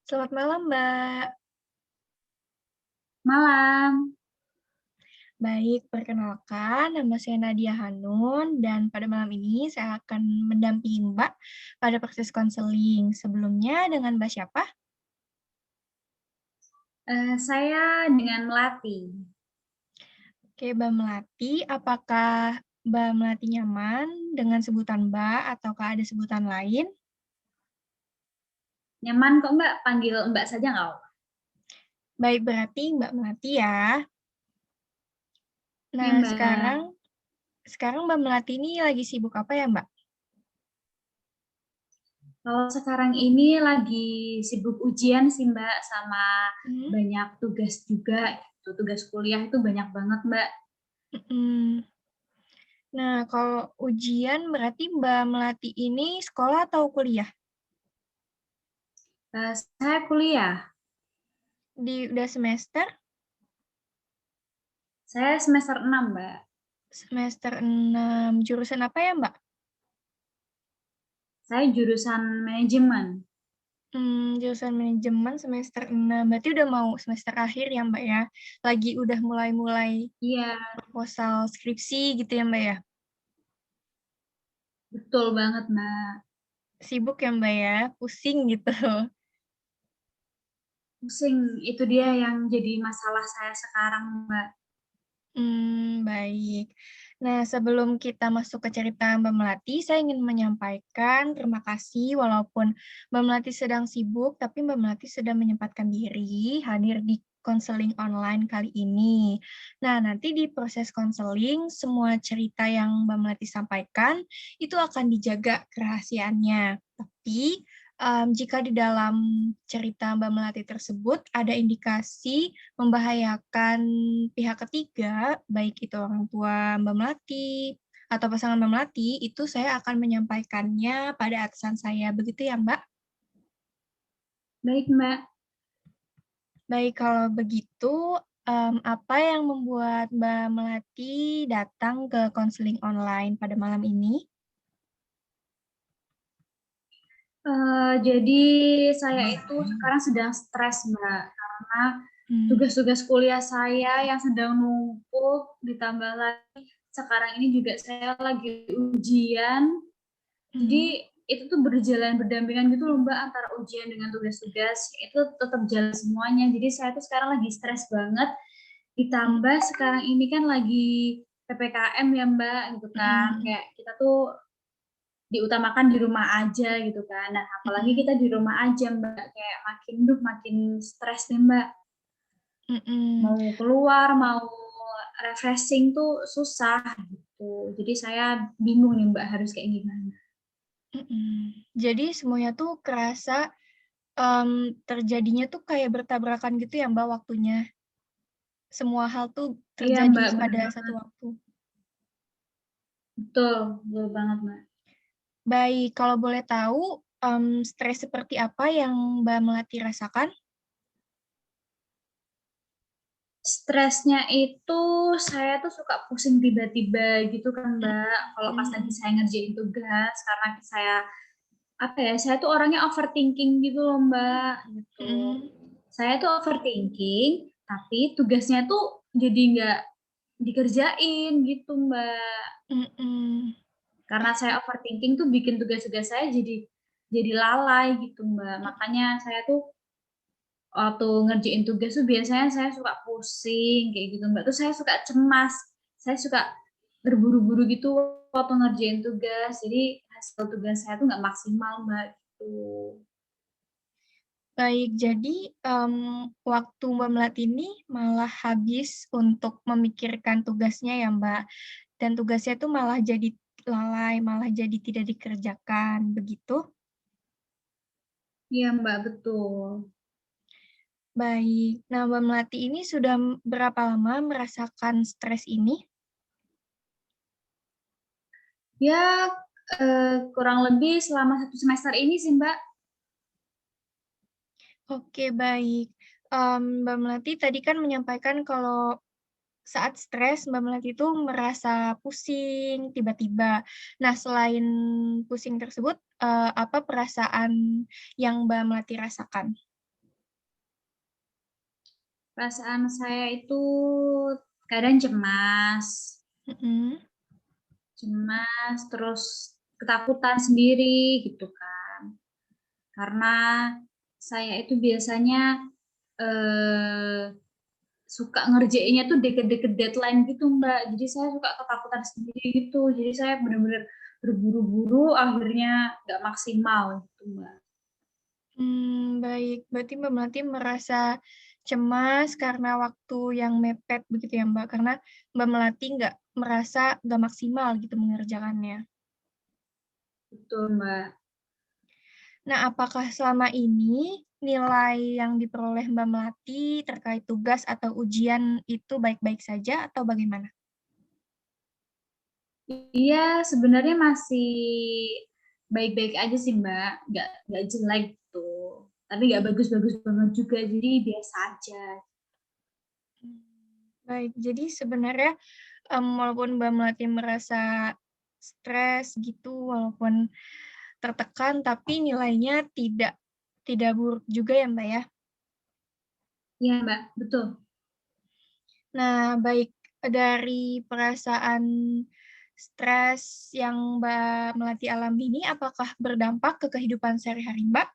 Selamat malam, Mbak. Malam. Baik, perkenalkan nama saya Nadia Hanun dan pada malam ini saya akan mendampingi Mbak pada proses konseling. Sebelumnya dengan Mbak siapa? Saya dengan Melati. Oke, Mbak Melati. Apakah Mbak Melati nyaman dengan sebutan Mbak ataukah ada sebutan lain? Nyaman kok Mbak, panggil Mbak saja nggak apa-apa? Baik, berarti Mbak Melati ya. Iya Nah, Mbak. sekarang Mbak Melati ini lagi sibuk apa ya, Mbak? Kalau sekarang ini lagi sibuk ujian sih Mbak, sama Hmm? banyak tugas juga gitu. Tugas kuliah itu banyak banget Mbak. Mm. Nah, kalau ujian berarti Mbak Melati ini sekolah atau kuliah? Saya kuliah. Udah semester? Saya semester 6 Mbak. Semester 6. Jurusan apa ya, Mbak? Saya jurusan manajemen. Jurusan manajemen semester 6. Berarti udah mau semester akhir ya, Mbak ya? Lagi udah mulai-mulai Iya, proposal skripsi gitu ya, Mbak ya? betul banget Mbak. Sibuk ya, Mbak ya? Pusing gitu. Pusing, itu dia yang jadi masalah saya sekarang Mbak. Baik. Nah, sebelum kita masuk ke cerita Mbak Melati, saya ingin menyampaikan terima kasih walaupun Mbak Melati sedang sibuk, tapi Mbak Melati sudah menyempatkan diri hadir di konseling online kali ini. Nah, nanti di proses konseling, semua cerita yang Mbak Melati sampaikan itu akan dijaga kerahasiaannya. Tapi jika di dalam cerita Mbak Melati tersebut ada indikasi membahayakan pihak ketiga, baik itu orang tua Mbak Melati atau pasangan Mbak Melati, itu saya akan menyampaikannya pada atasan saya. Begitu ya, Mbak? Baik Mbak. Baik, kalau begitu, apa yang membuat Mbak Melati datang ke konseling online pada malam ini? Jadi saya itu sekarang sedang stres, Mbak, karena Hmm. tugas-tugas kuliah saya yang sedang numpuk, ditambah lagi sekarang ini juga saya lagi ujian. Jadi Hmm. itu tuh berjalan berdampingan gitu loh, Mbak, antara ujian dengan tugas-tugas itu tetap jalan semuanya. Jadi saya tuh sekarang lagi stres banget. Hmm. Ditambah sekarang ini kan lagi PPKM ya, Mbak, gitu kan. Hmm. Kayak kita tuh diutamakan di rumah aja gitu kan. Nah, apalagi Hmm. kita di rumah aja, Mbak, kayak makin stres nih, Mbak. Hmm. Mau keluar, mau refreshing tuh susah gitu. Jadi saya bingung nih, Mbak, harus kayak gimana. Jadi semuanya tuh kerasa terjadinya tuh kayak bertabrakan gitu ya, Mbak, waktunya. Semua hal tuh Iya, terjadi Mbak, bener pada satu banget. waktu. Betul, betul banget, Mbak. Baik, kalau boleh tahu, stres seperti apa yang Mbak Melati rasakan? Stresnya itu saya tuh suka pusing tiba-tiba gitu kan, Mbak. Kalau pas lagi Mhm. saya ngerjain tugas, karena saya apa ya, saya tuh orangnya overthinking gitu loh, Mbak, gitu. Mhm. Saya tuh overthinking, tapi tugasnya tuh jadi nggak dikerjain gitu, Mbak. Mhm. Karena saya overthinking tuh bikin tugas-tugas saya jadi lalai gitu, Mbak. Makanya saya tuh waktu ngerjain tugas tuh biasanya saya suka pusing kayak gitu, Mbak. Terus saya suka cemas, saya suka terburu-buru gitu waktu ngerjain tugas. Jadi hasil tugas saya tuh nggak maksimal, Mbak, gitu. Baik, jadi, waktu Mbak Melati ini malah habis untuk memikirkan tugasnya ya, Mbak, dan tugasnya itu malah jadi lalai, malah jadi tidak dikerjakan, begitu? Iya, Mbak, betul. Baik. Nah, Mbak Melati ini sudah berapa lama merasakan stres ini? Ya, kurang lebih selama 1 semester ini sih, Mbak. Oke, baik. Mbak Melati tadi kan menyampaikan kalau saat stres Mbak Melati itu merasa pusing tiba-tiba. Nah, selain pusing tersebut, apa perasaan yang Mbak Melati rasakan? Perasaan saya itu kadang cemas, Mhm. cemas, terus ketakutan sendiri gitu kan. Karena saya itu biasanya, eee, suka ngerjainnya tuh deket-deket deadline gitu, Mbak. Jadi saya suka ketakutan sendiri gitu. Jadi saya bener-bener berburu-buru akhirnya nggak maksimal gitu, Mbak. Baik. Berarti Mbak Melati merasa cemas karena waktu yang mepet begitu ya, Mbak? Karena Mbak Melati nggak merasa nggak maksimal gitu mengerjakannya. Betul, Mbak. Nah, apakah selama ini nilai yang diperoleh Mbak Melati terkait tugas atau ujian itu baik-baik saja atau bagaimana? Iya, sebenarnya masih baik-baik aja sih, Mbak, nggak jelek gitu, tapi nggak bagus-bagus banget juga, jadi biasa aja. Baik, jadi sebenarnya, walaupun Mbak Melati merasa stres gitu, walaupun tertekan, tapi nilainya tidak buruk juga ya, Mbak, ya? Iya, Mbak, betul. Nah, baik, dari perasaan stres yang Mbak Melati alami ini, apakah berdampak ke kehidupan sehari-hari Mbak?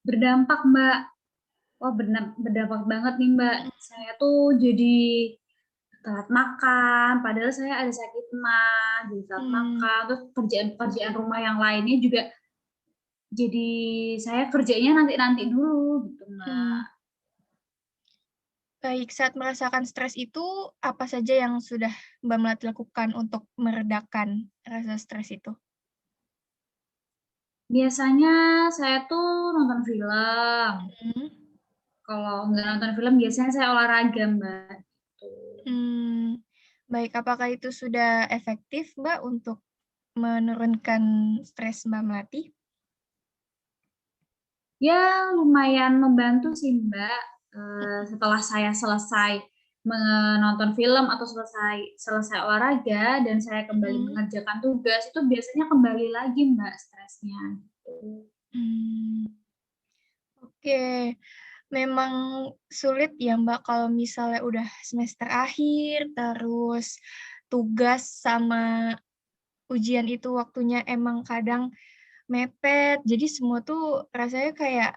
Berdampak, Mbak. Wah, berdampak banget nih, Mbak. Mhm, Saya tuh jadi telat makan, padahal saya ada sakit mah, jadi telat mmm, makan, terus kerjaan-kerjaan rumah yang lainnya juga jadi saya kerjanya nanti-nanti dulu gitu, Mbak. mmm. Baik, saat merasakan stres itu, apa saja yang sudah Mbak Melati lakukan untuk meredakan rasa stres itu? Biasanya saya tuh nonton film. Mhm. Kalau nggak nonton film biasanya saya olahraga, Mbak, gitu. Mmm, baik, apakah itu sudah efektif, Mbak, untuk menurunkan stres Mbak Melati? Ya lumayan membantu sih, Mbak, Mhm, setelah saya selesai menonton film atau selesai selesai olahraga dan saya kembali mhm. mengerjakan tugas, itu biasanya kembali lagi, Mbak, stresnya, gitu. Mmm, oke. Memang sulit ya, Mbak, kalau misalnya udah semester akhir, terus tugas sama ujian itu waktunya emang kadang mepet, jadi semua tuh rasanya kayak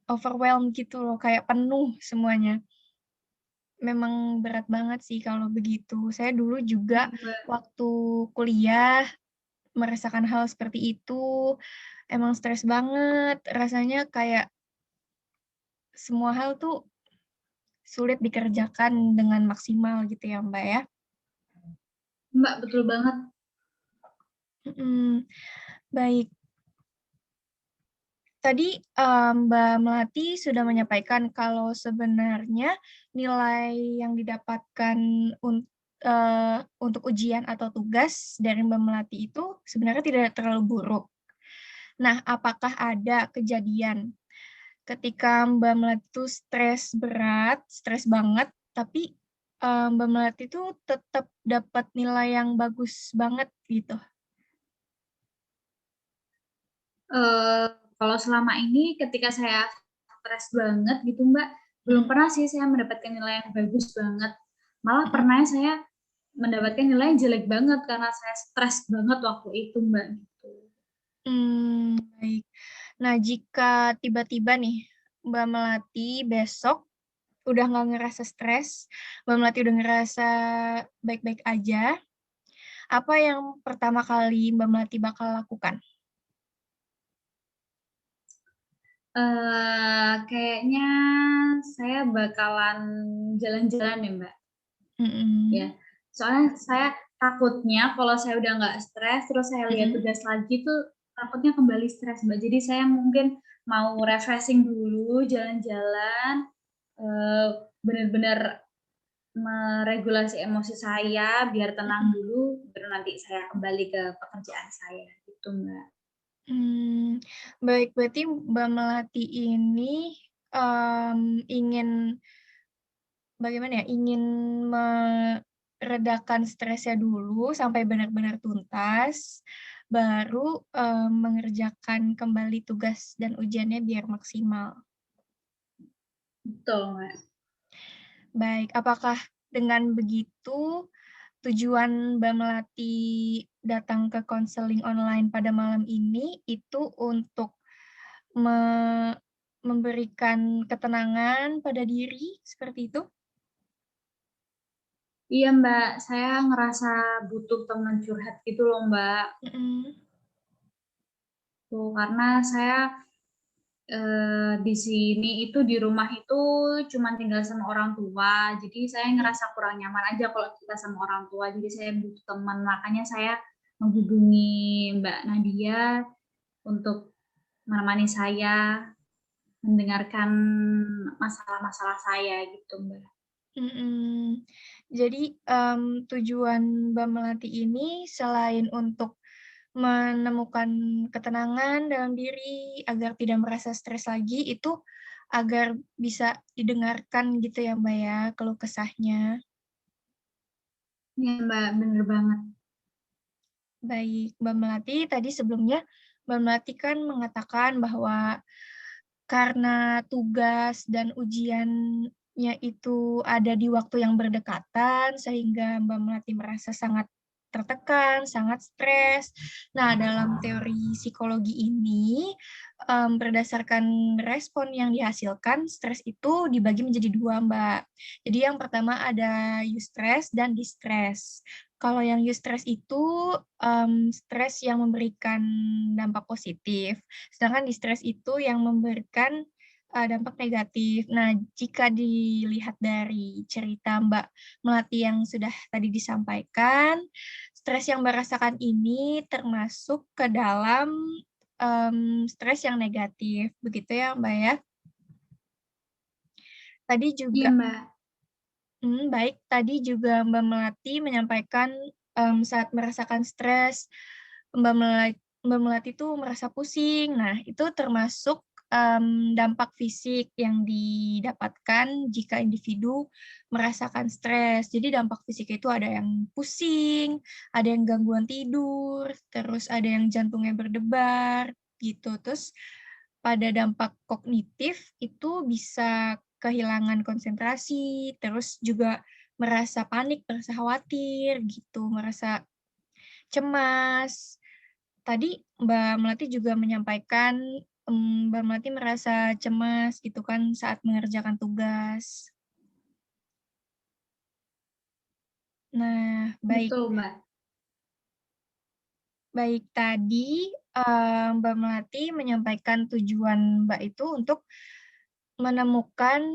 overwhelmed gitu loh, kayak penuh semuanya. Memang berat banget sih kalau begitu. Saya dulu juga Iya, Mbak. waktu kuliah merasakan hal seperti itu, emang stres banget, rasanya kayak semua hal tuh sulit dikerjakan dengan maksimal gitu ya, Mbak, ya? Mbak, betul banget. Mhm, baik. Tadi, Mbak Melati sudah menyampaikan kalau sebenarnya nilai yang didapatkan untuk ujian atau tugas dari Mbak Melati itu sebenarnya tidak terlalu buruk. Nah, apakah ada kejadian ketika Mbak Melati itu stres berat, stres banget, tapi, Mbak Melati itu tetap dapat nilai yang bagus banget gitu? Eee, Kalau selama ini ketika saya stres banget gitu, Mbak, belum Mhm, pernah sih saya mendapatkan nilai yang bagus banget. Malah mhm. pernah saya mendapatkan nilai yang jelek banget karena saya stres banget waktu itu, Mbak, gitu. Baik. Nah, jika tiba-tiba nih, Mbak Melati besok udah nggak ngerasa stres, Mbak Melati udah ngerasa baik-baik aja, apa yang pertama kali Mbak Melati bakal lakukan? Kayaknya saya bakalan jalan-jalan ya, Mbak, ya. Mhm, Soalnya saya takutnya kalau saya udah nggak stres, terus saya lihat mhm, tugas lagi tuh takutnya kembali stres, Mbak. Jadi saya mungkin mau refreshing dulu, jalan-jalan, eee, bener-bener meregulasi emosi saya biar tenang mhm. dulu, baru nanti saya kembali ke pekerjaan saya, gitu, Mbak. Mmm, baik, berarti Mbak Melati ini, ingin bagaimana ya, ingin meredakan stresnya dulu sampai benar-benar tuntas, baru, mengerjakan kembali tugas dan ujiannya biar maksimal. Betul, Mbak. Baik, apakah dengan begitu tujuan Mbak Melati datang ke konseling online pada malam ini itu untuk me memberikan ketenangan pada diri, seperti itu? Iya, Mbak, saya ngerasa butuh teman curhat gitu loh, Mbak. Mhm, Tuh, karena saya di sini itu di rumah itu cuma tinggal sama orang tua, jadi saya mhm, ngerasa kurang nyaman aja kalau kita sama orang tua, jadi saya butuh teman. Makanya saya menghubungi Mbak Nadia untuk menemani saya mendengarkan masalah-masalah saya gitu, Mbak. mhm. Jadi, tujuan Mbak Melati ini selain untuk menemukan ketenangan dalam diri agar tidak merasa stres lagi, itu agar bisa didengarkan gitu ya, Mbak, ya, keluh kesahnya. Iya, Mbak, bener banget. Baik, Mbak Melati tadi sebelumnya Mbak Melati kan mengatakan bahwa karena tugas dan ujiannya itu ada di waktu yang berdekatan, sehingga Mbak Melati merasa sangat tertekan, sangat stres. Nah, dalam teori psikologi ini, berdasarkan respon yang dihasilkan, stres itu dibagi menjadi 2, Mbak. Jadi yang pertama ada eustress dan distress. Kalau yang eustress itu, stres yang memberikan dampak positif. Sedangkan distress itu yang memberikan, dampak negatif. Nah, jika dilihat dari cerita Mbak Melati yang sudah tadi disampaikan, stres yang Mbak rasakan ini termasuk ke dalam, stres yang negatif, begitu ya, Mbak, ya? Tadi Iya, juga Mbak. baik, tadi juga Mbak Melati menyampaikan, saat merasakan stres, Mbak Melati tuh merasa pusing. Nah, itu termasuk, dampak fisik yang didapatkan jika individu merasakan stres. Jadi dampak fisik itu ada yang pusing, ada yang gangguan tidur, terus ada yang jantungnya berdebar, gitu. Terus pada dampak kognitif itu bisa kehilangan konsentrasi, terus juga merasa panik, merasa khawatir gitu, merasa cemas. Tadi Mbak Melati juga menyampaikan, Mbak Melati merasa cemas gitu kan saat mengerjakan tugas. Nah, baik Betul, Mbak. baik tadi, Mbak Melati menyampaikan tujuan Mbak itu untuk menemukan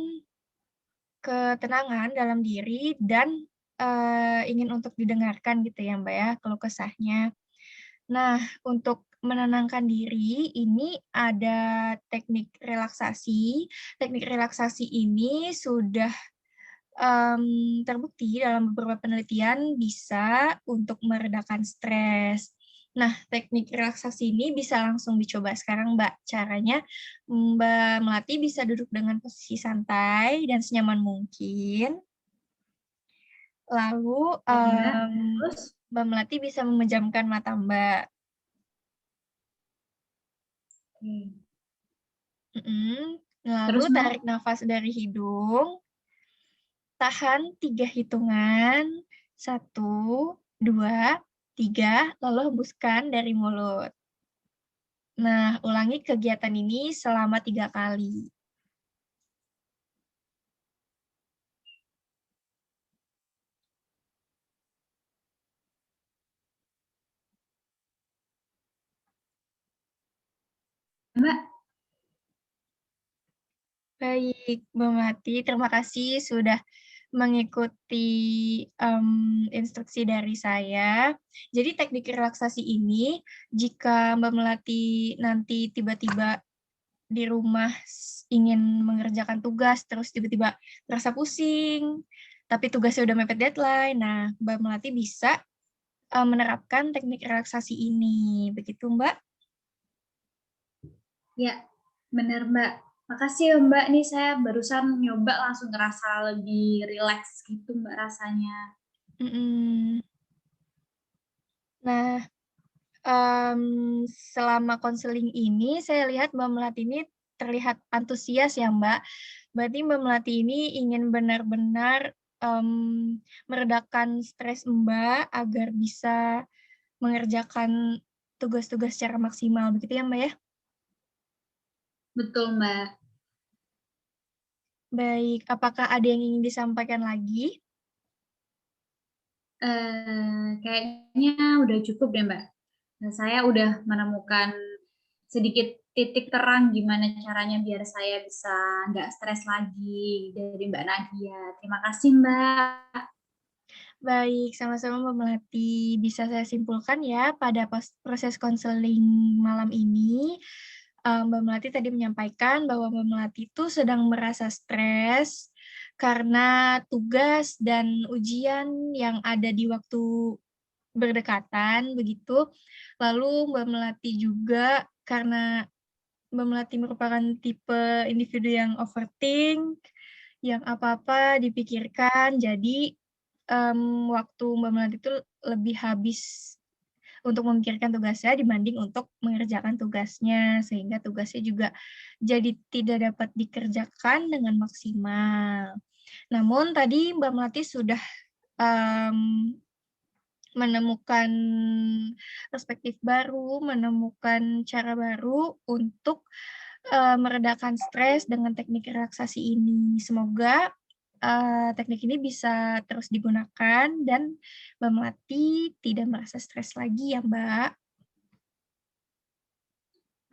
ketenangan dalam diri dan, ingin untuk didengarkan gitu ya, Mbak, ya, keluh kesahnya. Nah, untuk menenangkan diri ini ada teknik relaksasi. Teknik relaksasi ini sudah, terbukti dalam beberapa penelitian bisa untuk meredakan stres. Nah, teknik relaksasi ini bisa langsung dicoba sekarang, Mbak. Caranya, Mbak Melati bisa duduk dengan posisi santai dan senyaman mungkin, lalu, Ya, Mbak. Terus? Mbak Melati bisa memejamkan mata Mbak. Oke. Mhm, lalu Terus, Mbak? tarik nafas dari hidung, tahan 3 hitungan, 1, 2, 3, lalu hembuskan dari mulut. Nah, ulangi kegiatan ini selama 3 kali. Mbak? Baik, Mbak Melati, terima kasih sudah mengikuti, instruksi dari saya. Jadi teknik relaksasi ini, jika Mbak Melati nanti tiba-tiba di rumah ingin mengerjakan tugas, terus tiba-tiba merasa pusing, tapi tugasnya udah mepet deadline. Nah, Mbak Melati bisa, menerapkan teknik relaksasi ini, begitu, Mbak? Ya, bener, Mbak. Makasih ya, Mbak. Nih saya barusan nyoba langsung ngerasa lebih rileks gitu, Mbak, rasanya. Mhm. Nah, selama konseling ini saya lihat Mbak Melati ini terlihat antusias ya, Mbak. Berarti Mbak Melati ini ingin benar-benar, meredakan stres Mbak, agar bisa mengerjakan tugas-tugas secara maksimal, begitu ya, Mbak, ya? Betul, Mbak. Baik, apakah ada yang ingin disampaikan lagi? Kayaknya udah cukup deh, Mbak. Nah, saya udah menemukan sedikit titik terang gimana caranya biar saya bisa nggak stres lagi dari Mbak Nadia. Terima kasih, Mbak. Baik, sama-sama Mbak Melati. Bisa saya simpulkan ya, pada proses konseling malam ini, Mbak Melati tadi menyampaikan bahwa Mbak Melati itu sedang merasa stres karena tugas dan ujian yang ada di waktu berdekatan, begitu. Lalu Mbak Melati juga karena Mbak Melati merupakan tipe individu yang overthink, yang apa-apa dipikirkan, jadi waktu Mbak Melati itu lebih habis untuk memikirkan tugasnya dibanding untuk mengerjakan tugasnya, sehingga tugasnya juga jadi tidak dapat dikerjakan dengan maksimal. Namun tadi Mbak Melati sudah, mmm, menemukan perspektif baru, menemukan cara baru untuk, meredakan stres dengan teknik relaksasi ini. Semoga, teknik ini bisa terus digunakan dan Mbak Melati tidak merasa stres lagi ya, Mbak.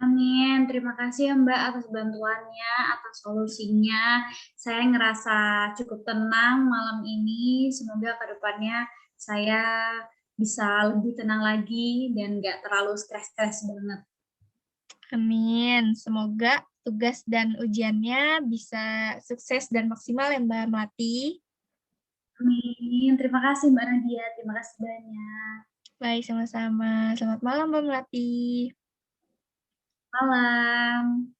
Amin. Terima kasih ya Mbak atas bantuannya, atas solusinya. Saya ngerasa cukup tenang malam ini. Semoga ke depannya saya bisa lebih tenang lagi dan nggak terlalu stres-stres banget. Amin. Semoga tugas dan ujiannya bisa sukses dan maksimal ya, Mbak Melati. Amin. Terima kasih Mbak Nadia. Terima kasih banyak. Baik, sama-sama. Selamat malam, Mbak Melati. Malam.